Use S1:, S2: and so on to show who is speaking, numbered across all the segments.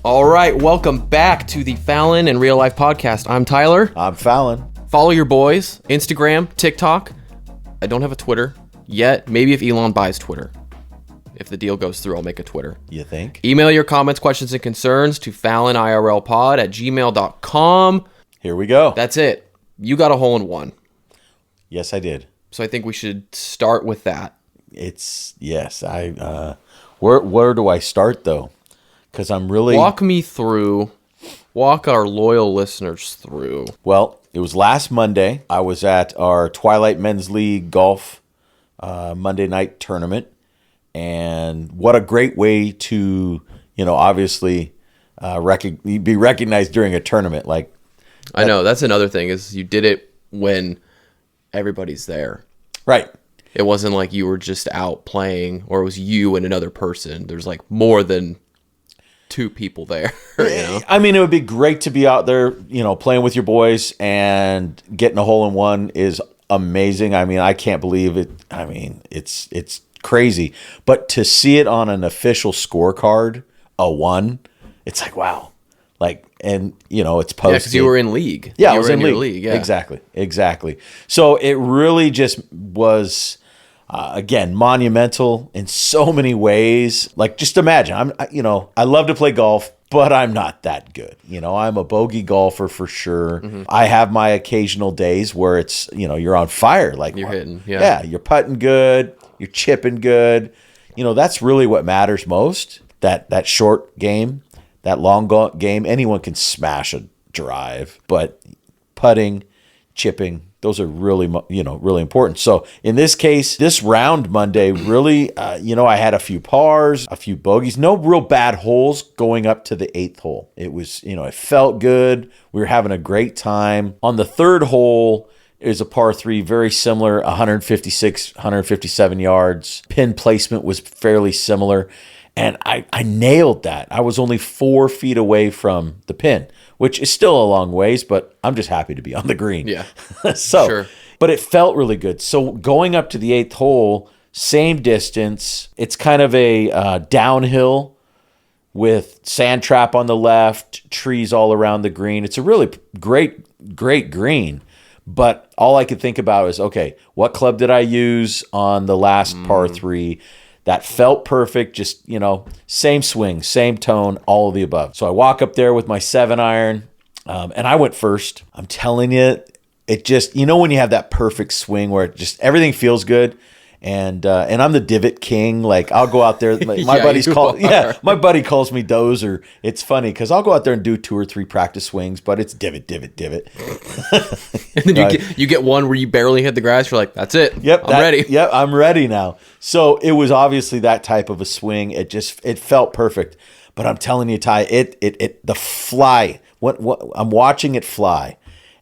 S1: All right, welcome back to the Fallon in Real Life podcast. I'm Tyler.
S2: I'm Fallon.
S1: Follow your boys, Instagram, TikTok. I don't have a Twitter yet. Maybe if Elon buys Twitter. If the deal goes through, I'll make a Twitter.
S2: You think?
S1: Email your comments, questions, and concerns to fallonirlpod@gmail.com.
S2: Here we go.
S1: That's it. You got a hole in one.
S2: Yes, I did.
S1: So I think we should start with that.
S2: Where do I start though? Because I'm really...
S1: Walk our loyal listeners through.
S2: Well, it was last Monday. I was at our Twilight Men's League golf Monday night tournament. And what a great way to, obviously be recognized during a tournament.
S1: I know, that's another thing, is you did it when everybody's there.
S2: Right.
S1: It wasn't like you were just out playing, or it was you and another person. There's like more than two people there.
S2: I mean, it would be great to be out there, playing with your boys, and getting a hole in one is amazing. I mean, I can't believe it. I mean, it's crazy. But to see it on an official scorecard, a 1, it's like, wow. And it's posted.
S1: Yeah, because you were in league.
S2: Yeah,
S1: I
S2: was in
S1: league. Yeah.
S2: Exactly. So it really just was... again, monumental in so many ways. Just imagine, I love to play golf, but I'm not that good. I'm a bogey golfer for sure. Mm-hmm. I have my occasional days where it's, you're on fire.
S1: You're hitting.
S2: Yeah, you're putting good, you're chipping good. That's really what matters most. That short game, that long game, anyone can smash a drive, but putting, chipping, those are really, really important. So in this case, this round Monday, really, I had a few pars, a few bogeys, no real bad holes going up to the 8th hole. It was, it felt good. We were having a great time. On the 3rd hole is a par 3, very similar, 156, 157 yards. Pin placement was fairly similar. And I nailed that. I was only 4 feet away from the pin, which is still a long ways, but I'm just happy to be on the green.
S1: Yeah.
S2: Sure. But it felt really good. So going up to the 8th hole, same distance. It's kind of a downhill with sand trap on the left, trees all around the green. It's a really great green. But all I could think about is, okay, what club did I use on the last par 3? That felt perfect, just, same swing, same tone, all of the above. So I walk up there with my 7-iron, and I went first. I'm telling you, it just, when you have that perfect swing where it just, everything feels good. And I'm the divot king. I'll go out there. My buddy calls me Dozer. It's funny because I'll go out there and do 2 or 3 practice swings, but it's divot.
S1: And then you get one where you barely hit the grass. You're like, that's it.
S2: Yep,
S1: I'm ready.
S2: Yep, I'm ready now. So it was obviously that type of a swing. It felt perfect. But I'm telling you, Ty, the fly. What I'm watching it fly,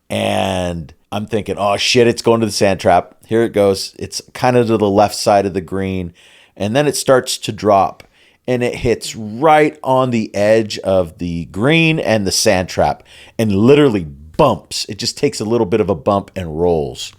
S2: and I'm thinking, oh shit, it's going to the sand trap. Here it goes. It's kind of to the left side of the green. And then it starts to drop. And it hits right on the edge of the green and the sand trap. And literally bumps. It just takes a little bit of a bump and rolls.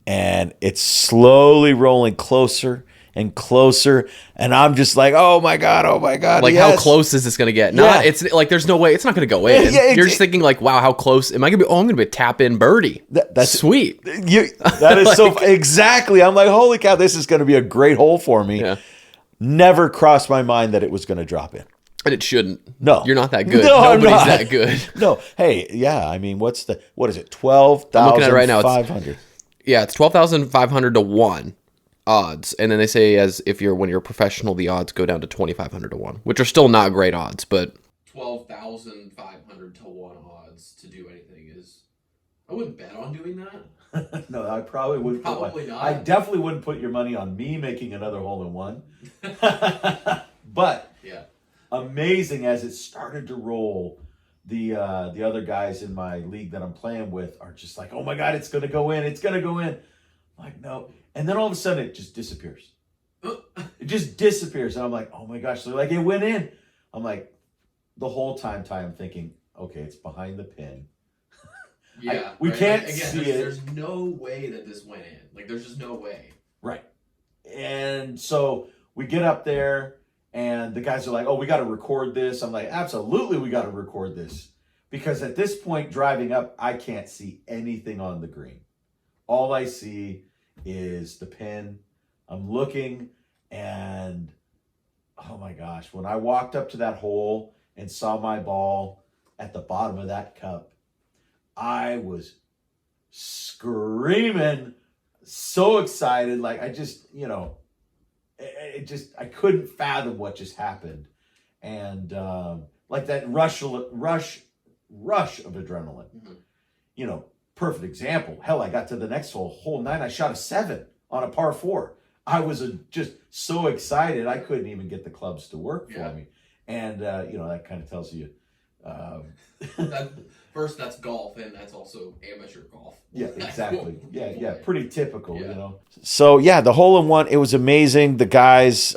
S2: And it's slowly rolling closer and closer, and I'm just like, oh my god,
S1: like, yes. How close is this gonna get? It's like, there's no way it's not gonna go in. You're just thinking like, wow, how close am I gonna be? I'm gonna be a tap in birdie. That's sweet.
S2: That is so exactly. I'm like, holy cow, this is gonna be a great hole for me.
S1: Yeah.
S2: Never crossed my mind that it was gonna drop in.
S1: And it shouldn't.
S2: No,
S1: you're not that good.
S2: No,
S1: Nobody's that good.
S2: No. Hey, yeah. I mean, what is it? 12,500.
S1: I'm looking at it right now. It's 12,500 to 1. Odds, and then they say when you're a professional, the odds go down to 2,500 to 1, which are still not great odds, but 12,500 to 1 odds to do anything is, I wouldn't bet on doing that.
S2: No, I probably wouldn't.
S1: Probably not.
S2: I definitely wouldn't put your money on me making another hole in one. But
S1: yeah,
S2: amazing as it started to roll. The other guys in my league that I'm playing with are just like, oh my god, it's gonna go in. It's gonna go in. I'm like, no. And then all of a sudden, it just disappears. It just disappears. And I'm like, oh my gosh. They're like, it went in. I'm like, the whole time, Ty, I'm thinking, okay, it's behind the pin.
S1: Yeah.
S2: We can't see it.
S1: There's no way that this went in. There's just no way.
S2: Right. And so we get up there, And the guys are like, oh, we got to record this. I'm like, absolutely, we got to record this. Because at this point, driving up, I can't see anything on the green. All I see is the pin. I'm looking, and oh my gosh, when I walked up to that hole and saw my ball at the bottom of that cup, I was screaming, so excited. Like, I just, I couldn't fathom what just happened. And like that rush of adrenaline. Mm-hmm. Perfect example. Hell, I got to the next hole 9. I shot a 7 on a par 4. I was just so excited. I couldn't even get the clubs to work for me. And, that kind of tells you.
S1: First, that's golf, and that's also amateur golf.
S2: Yeah, exactly. Yeah. Pretty typical, So, the hole-in-one, it was amazing. The guys,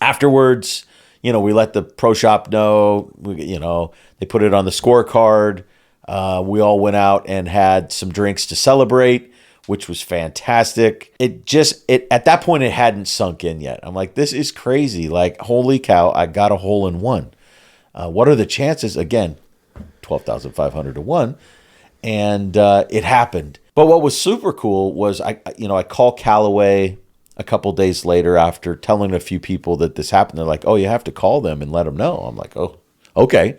S2: afterwards, we let the pro shop know. They put it on the scorecard. We all went out and had some drinks to celebrate, which was fantastic. At that point, it hadn't sunk in yet. I'm like, this is crazy. Like, holy cow, I got a hole-in-one. What are the chances? Again, 12,500 to 1. And it happened. But what was super cool was I called Callaway a couple days later after telling a few people that this happened. They're like, oh, you have to call them and let them know. I'm like, oh, okay.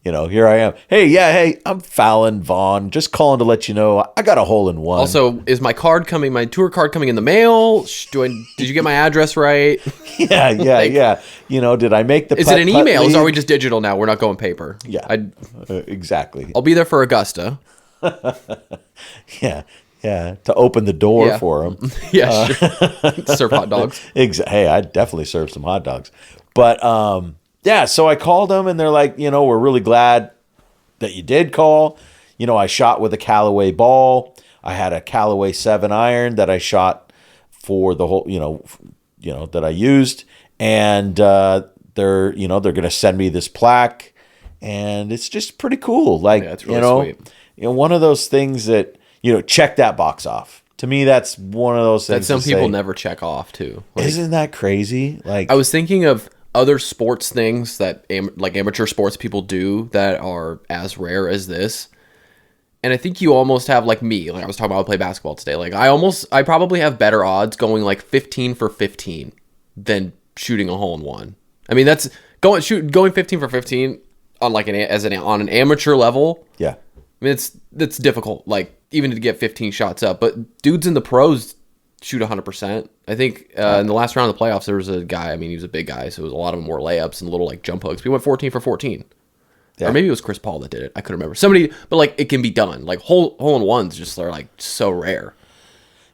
S2: Here I am. Hey, I'm Fallon Vaughn. Just calling to let you know I got a hole-in-one.
S1: Also, is my tour card coming in the mail? Did you get my address right?
S2: Yeah. Did I make the
S1: Is it an email? Or are we just digital now? We're not going paper.
S2: Yeah, exactly.
S1: I'll be there for Augusta.
S2: Yeah. To open the door for them.
S1: Yeah, sure. Serve hot dogs.
S2: Hey, I'd definitely serve some hot dogs. But, so I called them, and they're like, we're really glad that you did call. I shot with a Callaway ball. I had a Callaway 7 iron that I shot for the whole, that I used. And they're going to send me this plaque. And it's just pretty cool. Like,
S1: it's really sweet.
S2: One of those things that, check that box off. To me, that's one of those things
S1: that some people never check off, too.
S2: Like, isn't that crazy? Like,
S1: I was thinking of other sports things that amateur sports people do that are as rare as this. And I think you almost have, like me, like I was talking about, I play basketball today. Like I probably have better odds going like 15 for 15 than shooting a hole-in-one. I mean, that's going 15 for 15 on like on an amateur level.
S2: Yeah.
S1: I mean, it's difficult, like even to get 15 shots up, but dudes in the pros shoot 100%. I think in the last round of the playoffs, there was a guy, I mean, he was a big guy, so it was a lot of them were layups and little like jump hooks. He went 14 for 14. Yeah. Or maybe it was Chris Paul that did it. I couldn't remember. Somebody, but like it can be done. Like hole-in-ones just are like so rare.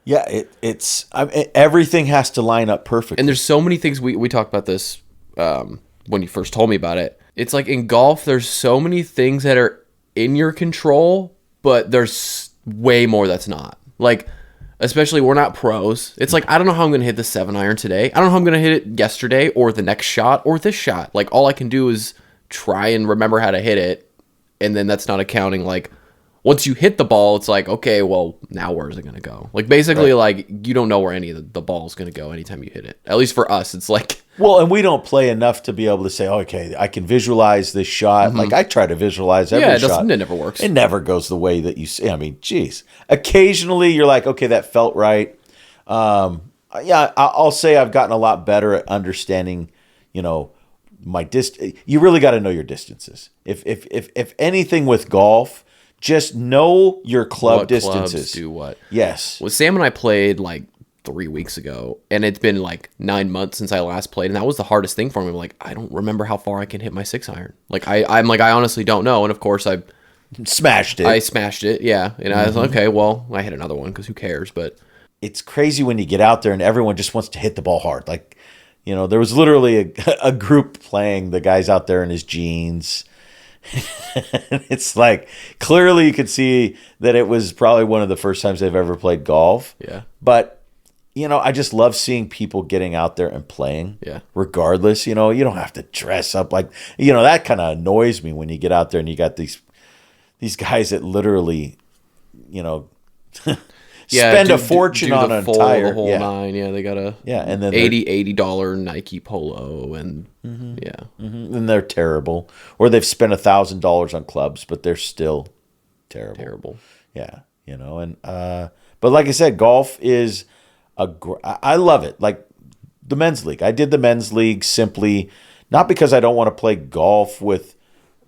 S2: Yeah, everything has to line up perfectly.
S1: And there's so many things, we talked about this when you first told me about it. It's like in golf, there's so many things that are in your control, but there's way more that's not. Like, especially we're not pros. It's like, I don't know how I'm going to hit the 7 iron today. I don't know how I'm going to hit it yesterday or the next shot or this shot. Like, all I can do is try and remember how to hit it. And then that's not accounting, like, once you hit the ball, it's like, okay, well, now where's it going to go? Like, basically, like, you don't know where any of the ball is going to go anytime you hit it. At least for us, it's like...
S2: Well, and we don't play enough to be able to say, okay, I can visualize this shot. Mm-hmm. Like, I try to visualize every shot.
S1: It never works.
S2: It never goes the way that you see. I mean, geez. Occasionally, you're like, okay, that felt right. I'll say I've gotten a lot better at understanding, my distance. You really got to know your distances. If anything with golf... Just know your club distances.
S1: Clubs do what?
S2: Yes.
S1: Well, Sam and I played like 3 weeks ago, and it's been like 9 months since I last played, and that was the hardest thing for me. I'm like, I don't remember how far I can hit my 6 iron. Like I'm like, I honestly don't know. And of course, I
S2: smashed it.
S1: I smashed it, yeah. And I was like, okay, well, I hit another one because who cares? But
S2: it's crazy when you get out there and everyone just wants to hit the ball hard. Like, there was literally a group playing. The guy's out there in his jeans. It's like clearly you could see that it was probably one of the first times they've ever played golf.
S1: Yeah.
S2: But I just love seeing people getting out there and playing.
S1: Yeah.
S2: Regardless, you don't have to dress up like that kind of annoys me when you get out there and you got these guys that literally, spend a fortune on an entire
S1: the whole nine. Yeah, they got a
S2: and then
S1: $80 Nike polo, and
S2: and they're terrible. Or they've spent $1,000 on clubs, but they're still terrible. Yeah, and but like I said, golf is I love it. Like the men's league. I did the men's league simply not because I don't want to play golf with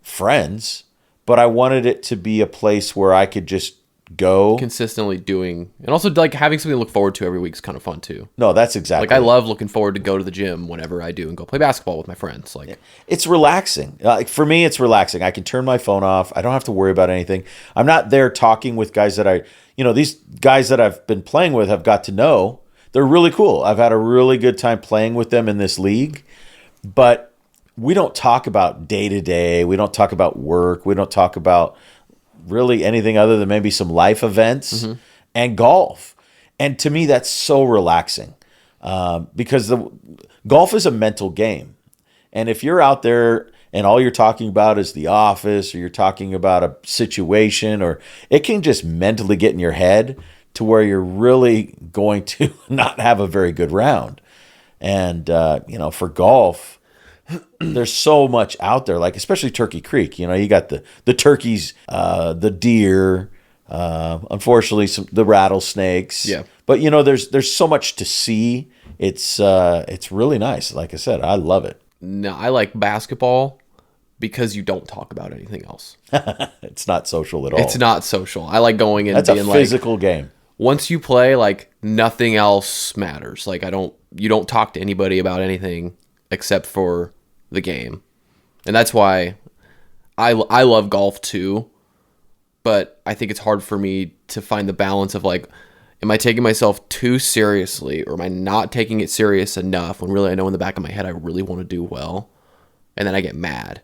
S2: friends, but I wanted it to be a place where I could just go
S1: consistently doing, and also like having something to look forward to every week is kind of fun too.
S2: No, that's exactly
S1: like I love looking forward to go to the gym whenever I do and go play basketball with my friends. Like
S2: it's relaxing. Like for me, it's relaxing. I can turn my phone off. I don't have to worry about anything. I'm not there talking with guys that these guys that I've been playing with have got to know. They're really cool. I've had a really good time playing with them in this league, but we don't talk about day to day. We don't talk about work. We don't talk about really anything other than maybe some life events and golf. And to me, that's so relaxing because golf is a mental game. And if you're out there and all you're talking about is the office, or you're talking about a situation, or it can just mentally get in your head to where you're really going to not have a very good round. And, for golf, there's so much out there, like especially Turkey Creek. You got the turkeys, the deer, unfortunately the rattlesnakes.
S1: Yeah.
S2: But there's so much to see. It's really nice. Like I said, I love it.
S1: No, I like basketball because you don't talk about anything else.
S2: It's not social at all.
S1: It's not social. I like going and
S2: That's
S1: being
S2: a physical game.
S1: Once you play, like nothing else matters. Like you don't talk to anybody about anything except for the game. And that's why I love golf too, but I think it's hard for me to find the balance of like, am I taking myself too seriously, or am I not taking it serious enough when really I know in the back of my head I really want to do well, and then I get mad.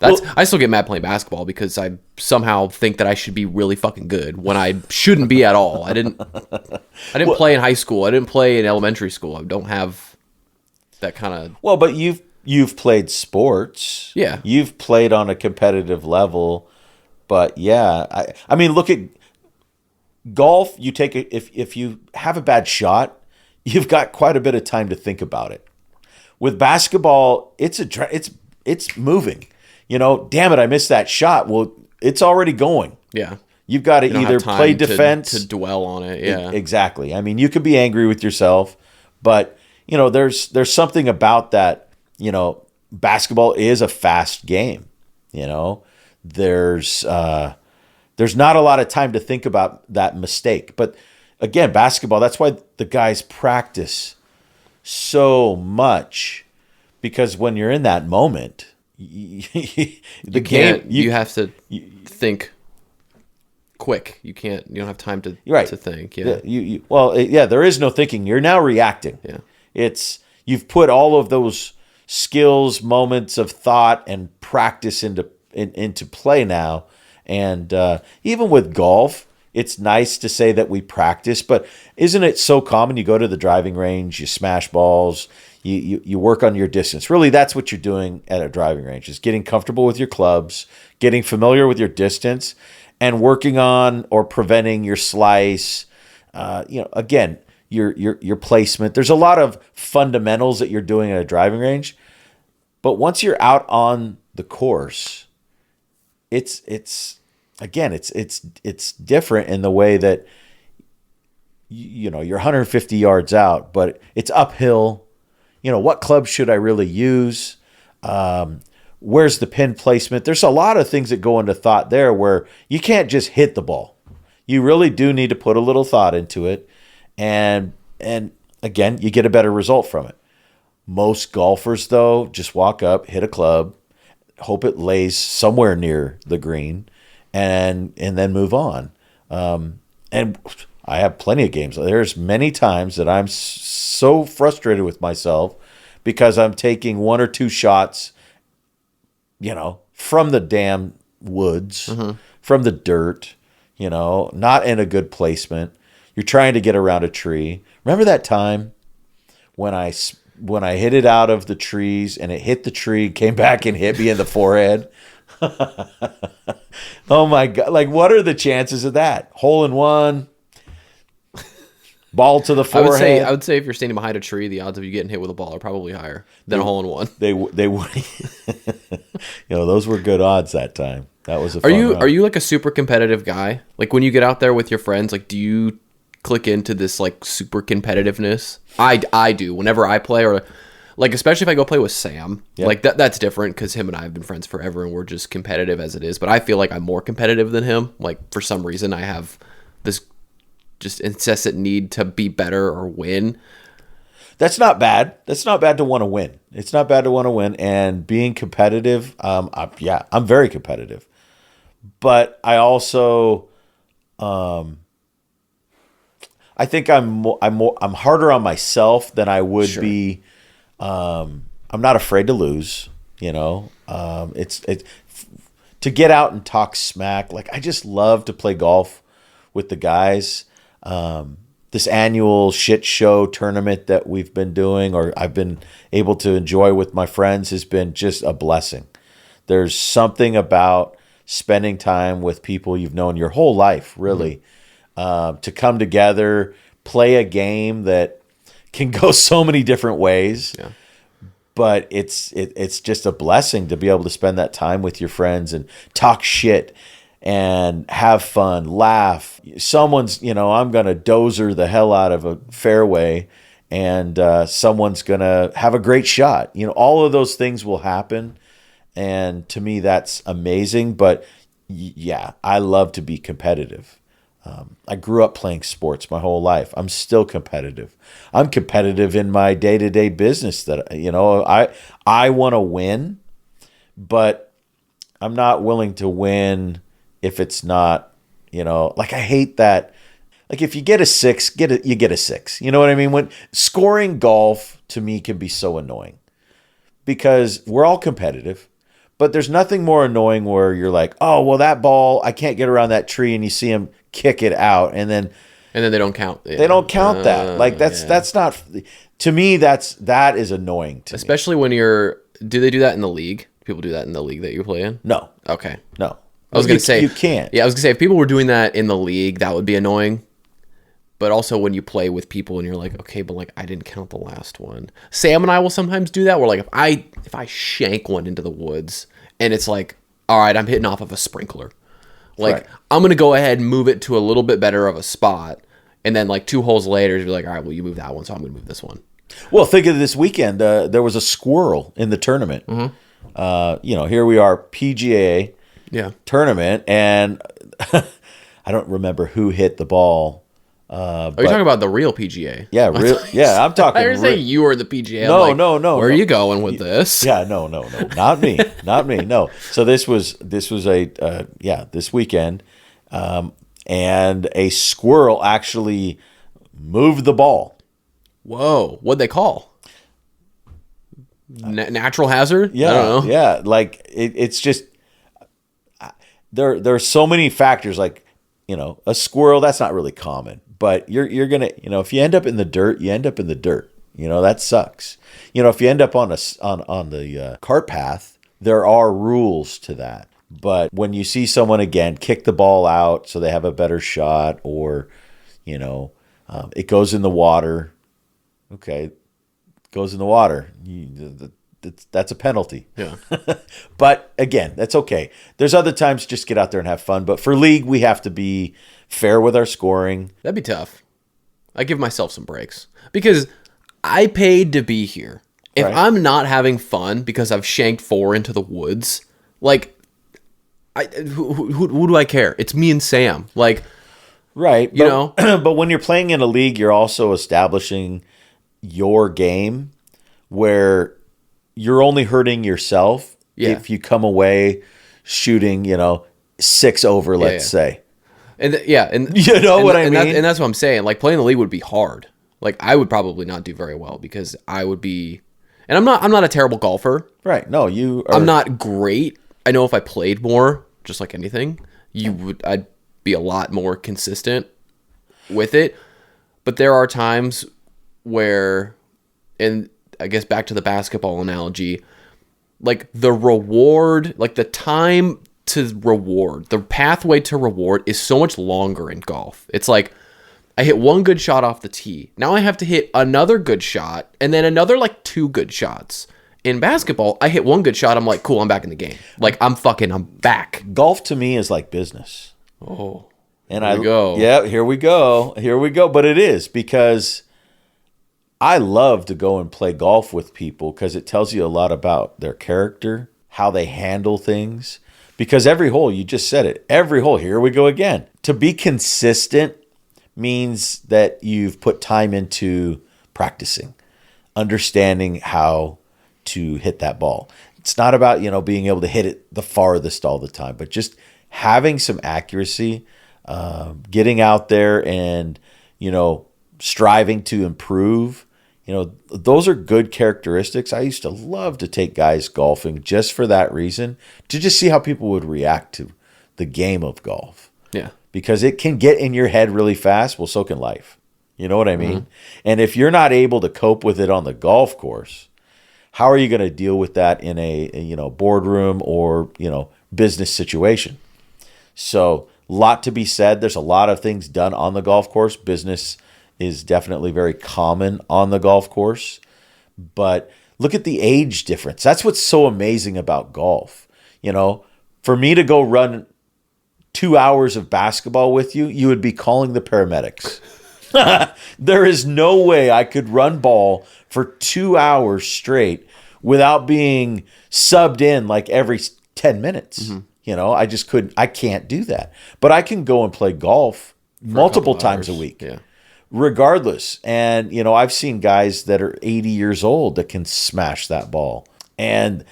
S1: I still get mad playing basketball because I somehow think that I should be really fucking good when I shouldn't be at all. I didn't play in high school. I didn't play in elementary school. I don't have that kind of...
S2: Well, but you've played sports.
S1: Yeah.
S2: You've played on a competitive level. But yeah, I mean, look at golf. You take it, if you have a bad shot, you've got quite a bit of time to think about it. With basketball, it's moving. Damn it, I missed that shot. Well, it's already going.
S1: Yeah.
S2: You've got to either play defense
S1: to dwell on it. Yeah.
S2: Exactly. I mean, you could be angry with yourself, but there's something about that. Basketball is a fast game. There's not a lot of time to think about that mistake. But again, basketball, that's why the guys practice so much, because when you're in that moment, you
S1: have to think quick. You don't have time to think. Yeah.
S2: There is no thinking. You're now reacting.
S1: Yeah.
S2: You've put all of those skills, moments of thought and practice into play now. And even with golf, it's nice to say that we practice, but isn't it so common? You go to the driving range, you smash balls, you work on your distance. Really, that's what you're doing at a driving range, is getting comfortable with your clubs, getting familiar with your distance, and working on or preventing your slice. Again, your placement. There's a lot of fundamentals that you're doing at a driving range, but once you're out on the course, it's different in the way that you're 150 yards out, but it's uphill. What club should I really use? Where's the pin placement? There's a lot of things that go into thought there, where you can't just hit the ball. You really do need to put a little thought into it. And again, you get a better result from it. Most golfers, though, just walk up, hit a club, hope it lays somewhere near the green, and then move on. And I have plenty of games. There's many times that I'm so frustrated with myself because I'm taking one or two shots, from the damn woods, from the dirt, not in a good placement. You're trying to get around a tree. Remember that time when I hit it out of the trees and it hit the tree, came back and hit me in the forehead? Oh my God. Like, what are the chances of that? Hole in one. Ball to the forehead.
S1: I would say if you're standing behind a tree, the odds of you getting hit with a ball are probably higher than a hole in one.
S2: They those were good odds that time. That was a fun
S1: Are you like a super competitive guy? Like when you get out there with your friends, like do you click into this like super competitiveness? I do whenever I play, or like especially if I go play with Sam. Yep. Like that's different because him and I have been friends forever and we're just competitive as it is. But I feel like I'm more competitive than him. Like for some reason I have this just incessant need to be better or win.
S2: That's not bad. That's not bad to want to win. It's not bad to want to win, and being competitive. I'm very competitive, but I also, I think I'm harder on myself than I would be. I'm not afraid to lose. It's to get out and talk smack. Like I just love to play golf with the guys. This annual shit show tournament that we've been doing, or I've been able to enjoy with my friends, has been just a blessing. There's something about spending time with people you've known your whole life, really, to come together, play a game that can go so many different ways. Yeah. But it's just a blessing to be able to spend that time with your friends and talk shit and have fun, laugh. Someone's, I'm going to dozer the hell out of a fairway, and someone's going to have a great shot. All of those things will happen. And to me, that's amazing. But yeah, I love to be competitive. I grew up playing sports my whole life. I'm still competitive. I'm competitive in my day-to-day business that, I want to win, but I'm not willing to win if it's not, like I hate that. Like if you get a 6, you get a 6. You know what I mean? When scoring golf to me can be so annoying because we're all competitive, but there's nothing more annoying where you're like, oh, well, that ball, I can't get around that tree, and you see him kick it out, and then
S1: they don't count. Yeah.
S2: They don't count that. Like that's not, to me, that is annoying to me.
S1: Especially when do they do that in the league? People do that in the league that you play in?
S2: No.
S1: Okay.
S2: No.
S1: I was going to say
S2: you can't.
S1: Yeah, I was going to say if people were doing that in the league, that would be annoying. But also when you play with people and you're like, okay, but like I didn't count the last one. Sam and I will sometimes do that. Where like if I shank one into the woods and it's like, all right, I'm hitting off of a sprinkler. Like right. I'm going to go ahead and move it to a little bit better of a spot. And then like 2 holes later, you're like, all right, well, you move that one, so I'm going to move this one.
S2: Well, think of this weekend. There was a squirrel in the tournament. Mm-hmm. Here we are, PGA tournament, and I don't remember who hit the ball.
S1: Are you talking about the real PGA?
S2: Yeah, I'm talking.
S1: I was saying you were the PGA.
S2: No.
S1: Where are you going with this?
S2: Yeah, no, not me, No. So this was this weekend, and a squirrel actually moved the ball.
S1: Whoa! What'd they call? Natural hazard?
S2: Yeah,
S1: I don't know.
S2: Yeah. Like it's just there are so many factors. Like a squirrel, that's not really common. But you're gonna, if you end up in the dirt, you end up in the dirt. That sucks. If you end up on the cart path, there are rules to that. But when you see someone again kick the ball out so they have a better shot, or it goes in the water. Okay, it goes in the water. That's a penalty.
S1: Yeah.
S2: But again, that's okay. There's other times just get out there and have fun. But for league, we have to be fair with our scoring.
S1: That'd be tough. I give myself some breaks because I paid to be here. If right. I'm not having fun because I've shanked 4 into the woods, like, who do I care? It's me and Sam. Like,
S2: right. But when you're playing in a league, you're also establishing your game where you're only hurting yourself if you come away shooting, 6 over, let's say.
S1: And and
S2: you know what I mean?
S1: And that's what I'm saying. Like playing the league would be hard. Like I would probably not do very well because I would be, and I'm not a terrible golfer.
S2: Right. No,
S1: I'm not great. I know if I played more, just like anything, I'd be a lot more consistent with it. But there are times where, and I guess back to the basketball analogy, like the reward, like the time to reward, the pathway to reward is so much longer in golf. It's like I hit one good shot off the tee. Now I have to hit another good shot and then another like 2 good shots. In basketball, I hit one good shot. I'm like, cool, I'm back in the game. Like, I'm back.
S2: Golf to me is like business.
S1: Oh,
S2: and
S1: here we go.
S2: Yeah, here we go. Here we go. But it is, because I love to go and play golf with people because it tells you a lot about their character, how they handle things. Because every hole, you just said it, every hole, here we go again. To be consistent means that you've put time into practicing, understanding how to hit that ball. It's not about, being able to hit it the farthest all the time, but just having some accuracy, getting out there and, striving to improve. Those are good characteristics. I used to love to take guys golfing just for that reason, to just see how people would react to the game of golf.
S1: Yeah.
S2: Because it can get in your head really fast. Well, so can life. You know what I mean? Mm-hmm. And if you're not able to cope with it on the golf course, how are you going to deal with that in a boardroom or, business situation? So, a lot to be said. There's a lot of things done on the golf course. Business is definitely very common on the golf course. But look at the age difference. That's what's so amazing about golf. For me to go run 2 hours of basketball with you, you would be calling the paramedics. There is no way I could run ball for 2 hours straight without being subbed in like every 10 minutes. Mm-hmm. I just couldn't. I can't do that. But I can go and play golf multiple times a week.
S1: Yeah.
S2: Regardless. And, I've seen guys that are 80 years old that can smash that ball. And,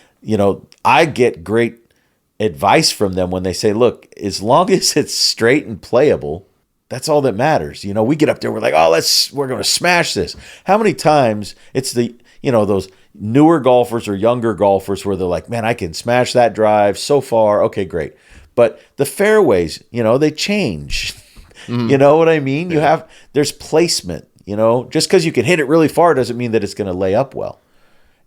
S2: I get great advice from them when they say, look, as long as it's straight and playable, that's all that matters. We get up there, we're like, we're going to smash this. How many times it's those newer golfers or younger golfers where they're like, man, I can smash that drive so far. Okay, great. But the fairways, they change. Mm-hmm. You know what I mean? Yeah. There's placement, just because you can hit it really far doesn't mean that it's going to lay up well.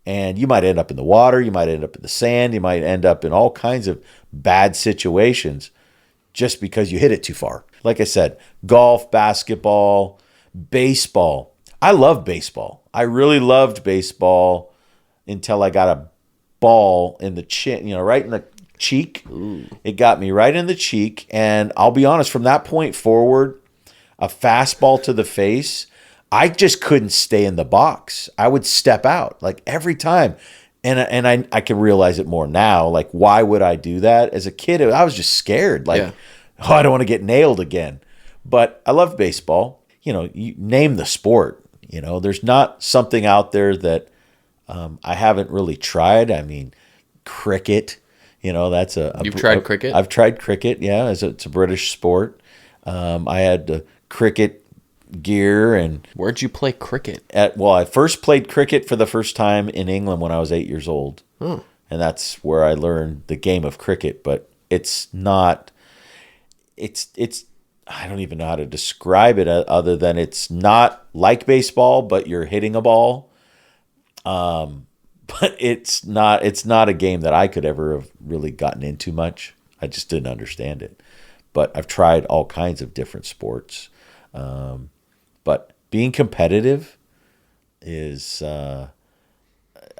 S2: And you might end up in the water. You might end up in the sand. You might end up in all kinds of bad situations just because you hit it too far. Like I said, golf, basketball, baseball. I love baseball. I really loved baseball until I got a ball in the chin, right in the cheek. Ooh. It got me right in the cheek. And I'll be honest, from that point forward, a fastball to the face, I just couldn't stay in the box. I would step out like every time. And I can realize it more now. Like, why would I do that? As a kid, I was just scared. Like, I don't want to get nailed again. But I love baseball. You name the sport. There's not something out there that I haven't really tried. I mean, cricket. That's
S1: You've tried cricket?
S2: I've tried cricket. Yeah, it's a British sport. I had cricket gear. And
S1: where'd you play cricket?
S2: I first played cricket for the first time in England when I was 8 years old. Oh. And that's where I learned the game of cricket. But it's not. It's. I don't even know how to describe it other than it's not like baseball, but you're hitting a ball. But it's not a game that I could ever have really gotten into much. I just didn't understand it. But I've tried all kinds of different sports. But being competitive is, I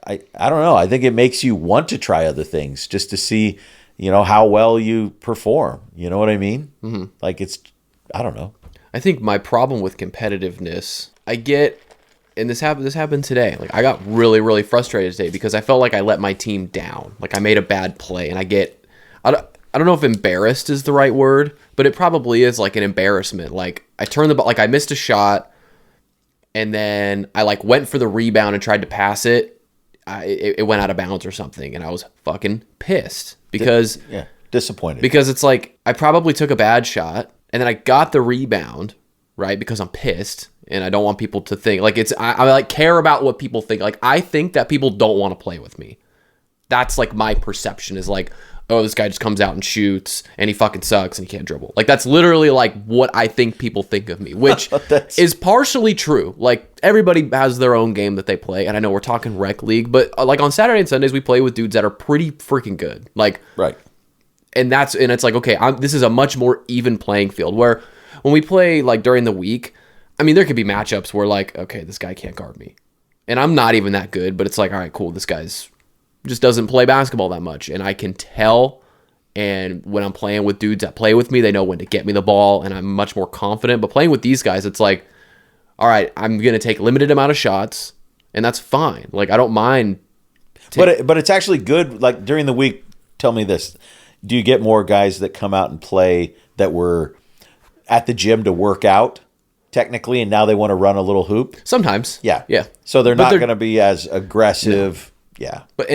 S2: don't know. I think it makes you want to try other things just to see, how well you perform. You know what I mean? Mm-hmm. Like I don't know.
S1: I think my problem with competitiveness, and this happened today. Like, I got really, really frustrated today because I felt like I let my team down. Like, I made a bad play, and I don't know if embarrassed is the right word, but it probably is like an embarrassment. Like, I turned the ball, like I missed a shot, and then I like went for the rebound and tried to pass it. It went out of bounds or something, and I was fucking pissed because
S2: disappointed.
S1: Because it's like I probably took a bad shot, and then I got the rebound, right? Because I'm pissed. And I don't want people to think like I like care about what people think. Like, I think that people don't want to play with me. That's like my perception is like, oh, this guy just comes out and shoots and he fucking sucks and he can't dribble. Like, that's literally like what I think people think of me, which is partially true. Like, everybody has their own game that they play. And I know we're talking rec league, but like on Saturday and Sundays, we play with dudes that are pretty freaking good. Like,
S2: right.
S1: And it's like, okay, this is a much more even playing field where when we play like during the week, I mean, there could be matchups where like, okay, this guy can't guard me. And I'm not even that good, but it's like, all right, cool. This guy's just doesn't play basketball that much. And I can tell. And when I'm playing with dudes that play with me, they know when to get me the ball, and I'm much more confident. But playing with these guys, it's like, all right, I'm going to take limited amount of shots, and that's fine. Like, I don't mind.
S2: But it's actually good. Like, during the week, tell me this. Do you get more guys that come out and play that were at the gym to work out, technically, and now they want to run a little hoop?
S1: Sometimes.
S2: Yeah.
S1: Yeah.
S2: So they're not going to be as aggressive. No. Yeah.
S1: But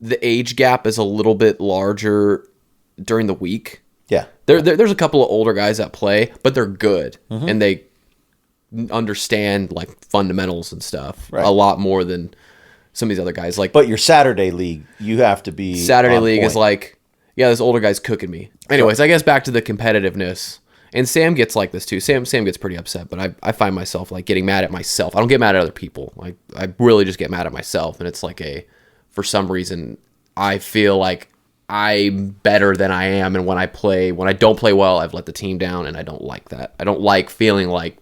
S1: the age gap is a little bit larger during the week.
S2: Yeah.
S1: There's a couple of older guys that play, but they're good. And they understand like fundamentals and stuff a lot more than some of these other guys. Like,
S2: but your Saturday league, you have to be
S1: Saturday league is like, yeah, this older guy's cooking me. Anyways, I guess back to the competitiveness. And Sam gets like this too. Sam gets pretty upset, but I find myself like getting mad at myself. I don't get mad at other people. Like, I really just get mad at myself, and it's like for some reason, I feel like I'm better than I am. And when I don't play well, I've let the team down, and I don't like that. I don't like feeling like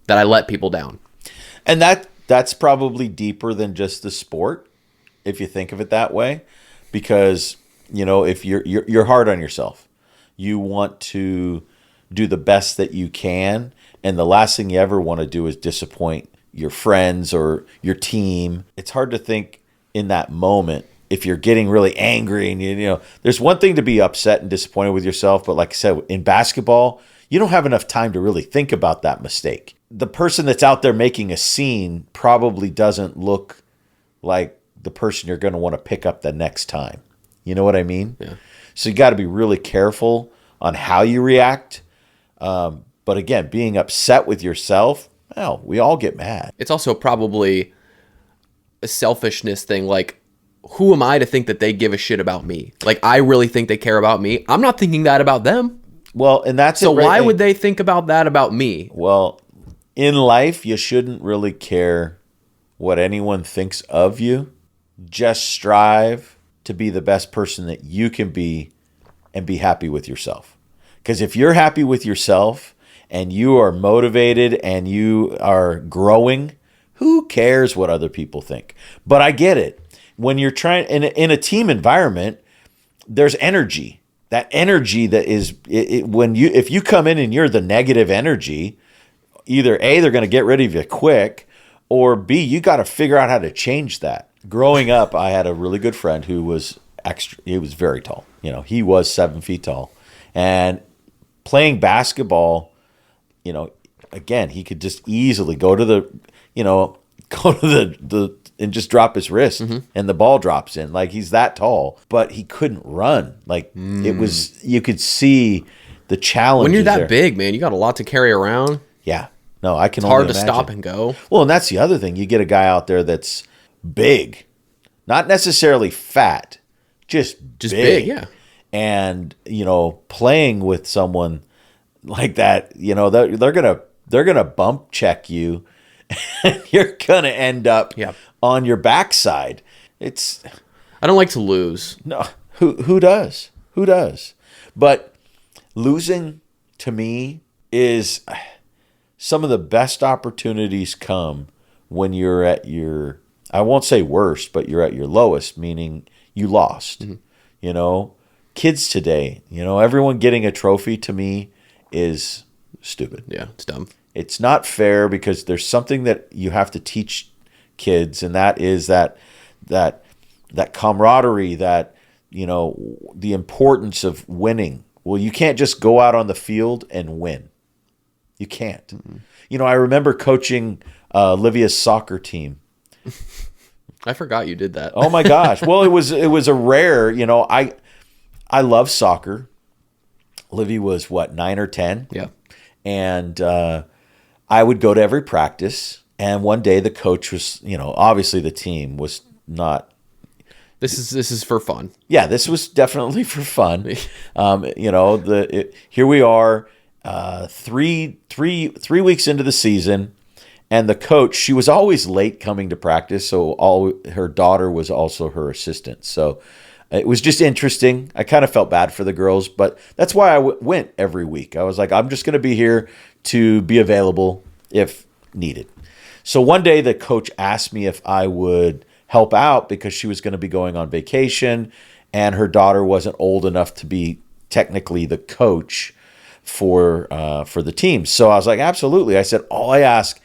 S1: I let people down.
S2: And that's probably deeper than just the sport, if you think of it that way, because, if you're hard on yourself, you want to do the best that you can. And the last thing you ever want to do is disappoint your friends or your team. It's hard to think in that moment if you're getting really angry, and there's one thing to be upset and disappointed with yourself, but like I said, in basketball, you don't have enough time to really think about that mistake. The person that's out there making a scene probably doesn't look like the person you're going to want to pick up the next time. You know what I mean?
S1: Yeah.
S2: So you got to be really careful on how you react. But again, being upset with yourself, well, we all get mad.
S1: It's also probably a selfishness thing. Like, who am I to think that they give a shit about me? Like, I really think they care about me. I'm not thinking that about them.
S2: Well, and that's
S1: so why would they think about that about me?
S2: Well, in life, you shouldn't really care what anyone thinks of you. Just strive to be the best person that you can be and be happy with yourself. Because if you're happy with yourself and you are motivated and you are growing, who cares what other people think? But I get it. When you're trying in a team environment, there's energy. That energy that is if you come in and you're the negative energy, either A, they're going to get rid of you quick, or B, you got to figure out how to change that. Growing up, I had a really good friend who was he was very tall. He was 7 feet tall. And playing basketball, again, he could just easily go to the and just drop his wrist and the ball drops in. Like, he's that tall, but he couldn't run. Like, it was, you could see the challenge.
S1: When you're that big, man, you got a lot to carry around.
S2: Yeah. No, I can
S1: It's hard to stop and go.
S2: Well, and that's the other thing. You get a guy out there that's big, not necessarily fat, just big.
S1: Yeah.
S2: And, playing with someone like that, they're going to bump check you. And you're going to end up on your backside.
S1: I don't like to lose.
S2: No, who does? Who does? But losing, to me, is some of the best opportunities come when you're at your, I won't say worst, but you're at your lowest, meaning you lost. Kids today, everyone getting a trophy, to me, is stupid.
S1: Yeah, it's dumb.
S2: It's not fair, because there's something that you have to teach kids, and that is that camaraderie, that, the importance of winning. Well, you can't just go out on the field and win. You can't. Mm-hmm. I remember coaching Livia's soccer team.
S1: I forgot you did that.
S2: Oh my gosh. Well, it was a rare, I love soccer. Livy was 9 or 10?
S1: Yeah.
S2: And I would go to every practice, and one day the coach was, obviously the team was not.
S1: This is for fun.
S2: Yeah, this was definitely for fun. Here we are, 3 weeks into the season, and the coach, she was always late coming to practice, so her daughter was also her assistant. So It was just interesting. I kind of felt bad for the girls, but that's why I went every week. I was like, I'm just going to be here to be available if needed. So one day the coach asked me if I would help out because she was going to be going on vacation and her daughter wasn't old enough to be technically the coach for the team. So I was like, absolutely. I said, all I ask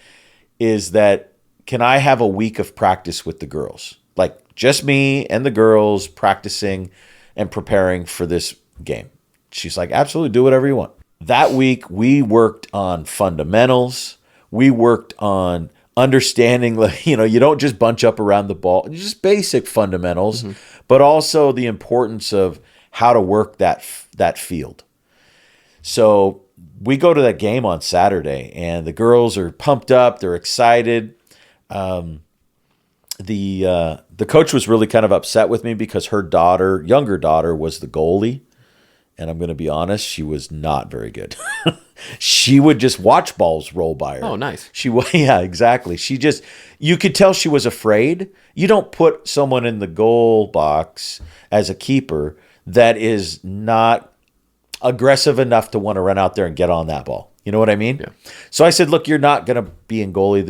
S2: is that can I have a week of practice with the girls? Like just me and the girls practicing and preparing for this game. She's like, absolutely, do whatever you want. That week we worked on fundamentals. We worked on understanding, like, you don't just bunch up around the ball, just basic fundamentals, but also the importance of how to work that field. So we go to that game on Saturday, and the girls are pumped up. They're excited. The coach was really kind of upset with me because her younger daughter, was the goalie. And I'm going to be honest, she was not very good. She would just watch balls roll by her.
S1: Oh, nice.
S2: Yeah, exactly. You could tell she was afraid. You don't put someone in the goal box as a keeper that is not aggressive enough to want to run out there and get on that ball. You know what I mean?
S1: Yeah.
S2: So I said, look, you're not going to be in goalie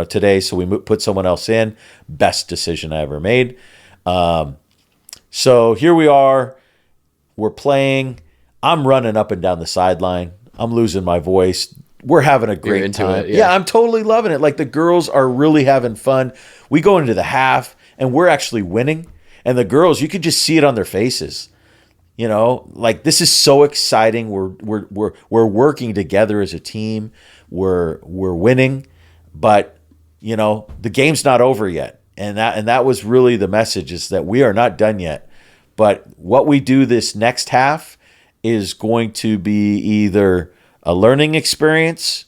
S2: today. So we put someone else in. Best decision I ever made. So here we are. We're playing. I'm running up and down the sideline. I'm losing my voice. We're having a great time. Yeah, I'm totally loving it. Like the girls are really having fun. We go into the half and we're actually winning. And the girls, you could just see it on their faces. Like this is so exciting. We're working together as a team. We're winning, but the game's not over yet. And that was really the message, is that we are not done yet. But what we do this next half is going to be either a learning experience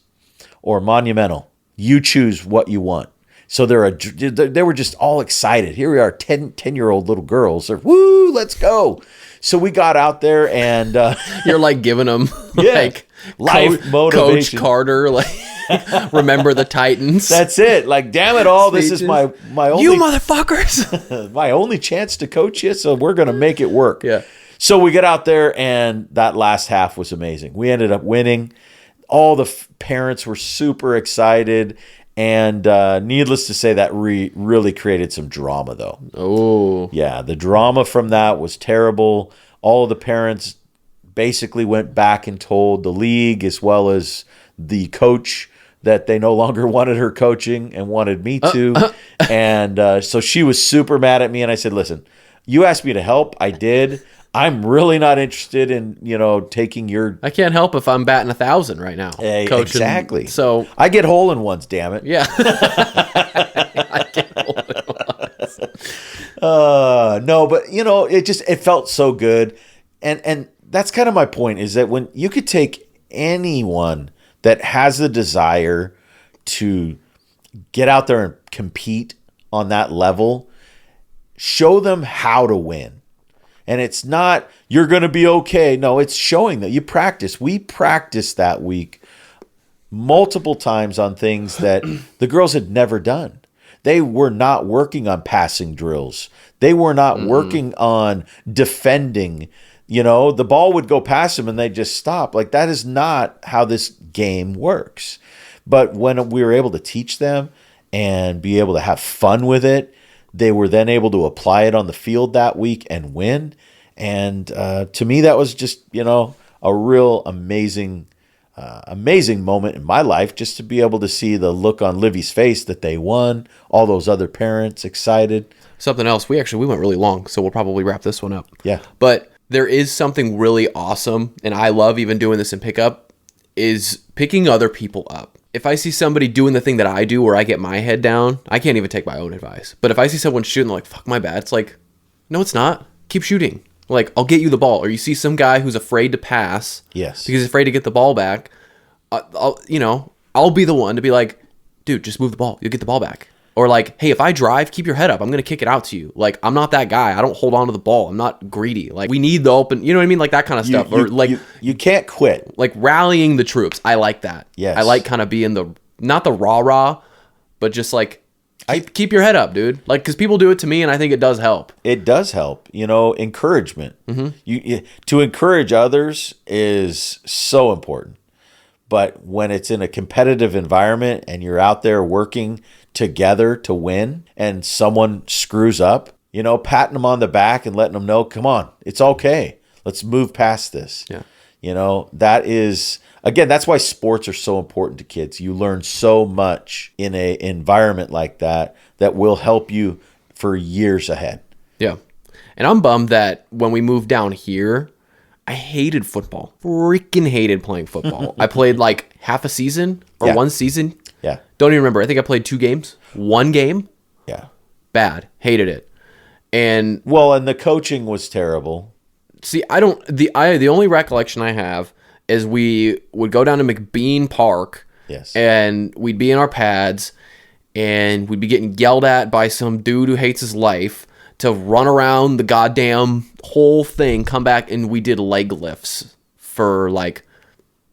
S2: or monumental. You choose what you want. So they were just all excited. Here we are, 10-year-old little girls. They're, woo, let's go. So we got out there and...
S1: You're like giving them like
S2: life motivation.
S1: Coach Carter, like remember the Titans.
S2: That's it. Like, damn it all, this is my only...
S1: You motherfuckers!
S2: my only chance to coach you, so we're going to make it work.
S1: Yeah.
S2: So we get out there and that last half was amazing. We ended up winning. All the parents were super excited. And needless to say, that really created some drama, though.
S1: Oh.
S2: Yeah, the drama from that was terrible. All of the parents basically went back and told the league as well as the coach that they no longer wanted her coaching and wanted me to. And so she was super mad at me. And I said, listen, you asked me to help. I did. I'm really not interested in, taking your...
S1: I can't help if I'm batting 1,000 right now.
S2: Coaching. Exactly.
S1: So
S2: I get hole-in-ones, damn it.
S1: Yeah. I get hole-in-ones.
S2: No, but, it felt so good. And that's kind of my point, is that when you could take anyone that has the desire to get out there and compete on that level, show them how to win. And it's not, you're going to be okay. No, it's showing that you practice. We practiced that week multiple times on things that the girls had never done. They were not working on passing drills. They were not working on defending. The ball would go past them and they just stop. Like, that is not how this game works. But when we were able to teach them and be able to have fun with it, they were then able to apply it on the field that week and win. And to me, that was just, a real amazing moment in my life, just to be able to see the look on Livy's face that they won, all those other parents excited.
S1: Something else, we went really long, so we'll probably wrap this one up.
S2: Yeah.
S1: But there is something really awesome, and I love even doing this in pickup, is picking other people up. If I see somebody doing the thing that I do where I get my head down, I can't even take my own advice. But if I see someone shooting, like, fuck my bad, it's like, no, it's not. Keep shooting. Like, I'll get you the ball. Or you see some guy who's afraid to pass.
S2: Yes.
S1: Because he's afraid to get the ball back. I'll be the one to be like, dude, just move the ball. You'll get the ball back. Or like, hey, if I drive, keep your head up. I'm going to kick it out to you. Like, I'm not that guy. I don't hold on to the ball. I'm not greedy. Like, we need the open, you know what I mean? Like, that kind of stuff.
S2: You can't quit.
S1: Like, rallying the troops. I like that.
S2: Yes.
S1: I like kind of being not the rah-rah, but just like, keep your head up, dude. Like, because people do it to me, and I think it does help.
S2: It does help. Encouragement. To encourage others is so important. But when it's in a competitive environment and you're out there working together to win and someone screws up, patting them on the back and letting them know, come on, it's okay. Let's move past this.
S1: Yeah.
S2: That is, again, that's why sports are so important to kids. You learn so much in an environment like that will help you for years ahead.
S1: Yeah. And I'm bummed that when we moved down here, I hated football. Freaking hated playing football. I played like half a season or one season.
S2: Yeah.
S1: Don't even remember. I think I played 2 games. 1 game.
S2: Yeah.
S1: Bad. Hated it. And
S2: the coaching was terrible.
S1: see, the only recollection I have is we would go down to McBean Park.
S2: Yes.
S1: And we'd be in our pads and we'd be getting yelled at by some dude who hates his life to run around the goddamn whole thing, come back, and we did leg lifts for like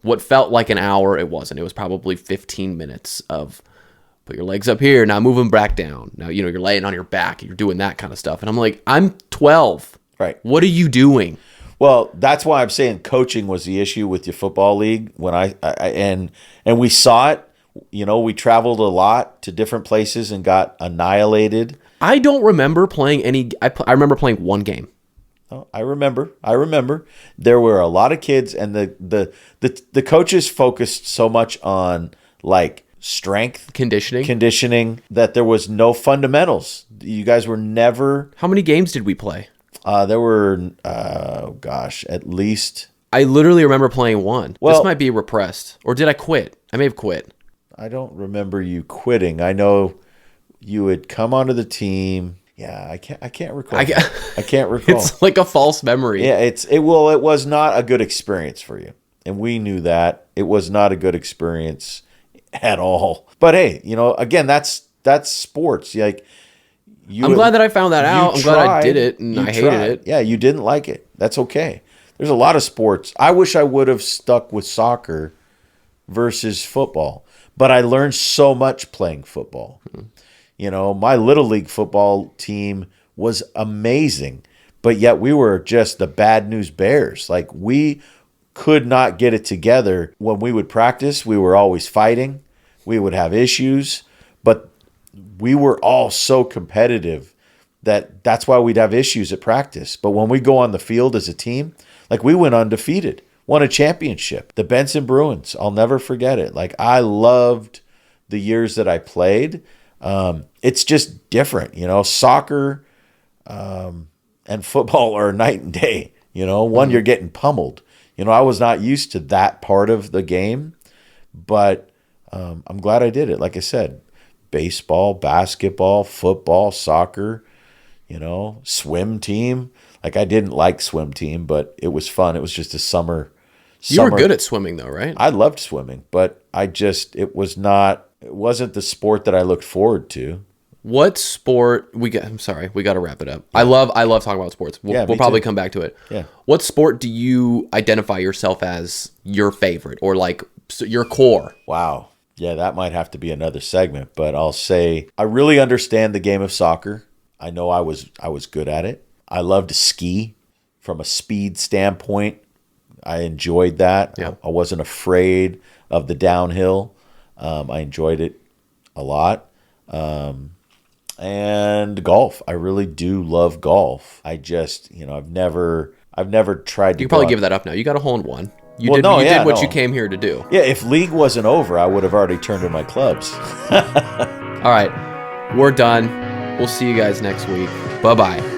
S1: what felt like an hour. It wasn't. It was probably 15 minutes of put your legs up here, now move them back down. Now, you're laying on your back, you're doing that kind of stuff. And I'm like, I'm 12.
S2: Right.
S1: What are you doing?
S2: Well, that's why I'm saying coaching was the issue with your football league. When and we saw it, we traveled a lot to different places and got annihilated.
S1: I don't remember playing any. I remember playing 1 game.
S2: Oh, I remember. There were a lot of kids, and the coaches focused so much on like strength, conditioning that there was no fundamentals. You guys were never.
S1: How many games did we play?
S2: There were, at least.
S1: I literally remember playing 1.
S2: Well,
S1: this might be repressed, or did I quit? I may have quit.
S2: I don't remember you quitting. I know you would come onto the team. Yeah, I can't recall. I can't recall.
S1: It's like a false memory.
S2: Yeah, it was not a good experience for you. And we knew that. It was not a good experience at all. But hey, again, that's sports. Like
S1: I'm glad that I found that out. I'm glad I did it and I hated it.
S2: Yeah, you didn't like it. That's okay. There's a lot of sports. I wish I would have stuck with soccer versus football. But I learned so much playing football. My little league football team was amazing, but yet we were just the bad news bears. Like we could not get it together. When we would practice, we were always fighting. We would have issues, but we were all so competitive that's why we'd have issues at practice. But when we go on the field as a team, like we went undefeated. Won a championship. The Benson Bruins. I'll never forget it. Like I loved the years that I played. It's just different, soccer and football are night and day. One, you're getting pummeled. I was not used to that part of the game, but I'm glad I did it. Like I said, baseball, basketball, football, soccer, swim team. Like I didn't like swim team, but it was fun. It was just a summer.
S1: You were good at swimming though, right?
S2: I loved swimming, but it wasn't the sport that I looked forward to.
S1: What sport I'm sorry, we got to wrap it up. Yeah. I love talking about sports. We'll probably come back to it.
S2: Yeah.
S1: What sport do you identify yourself as your favorite or like your core?
S2: Wow. Yeah, that might have to be another segment, but I'll say I really understand the game of soccer. I know I was good at it. I love to ski from a speed standpoint. I enjoyed that.
S1: Yeah.
S2: I wasn't afraid of the downhill. I enjoyed it a lot. And golf. I really do love golf. I just, I've never tried to.
S1: You can probably give that up now. You got a hole in one. You did what you came here to do.
S2: Yeah, if league wasn't over, I would have already turned in my clubs.
S1: All right. We're done. We'll see you guys next week. Bye-bye.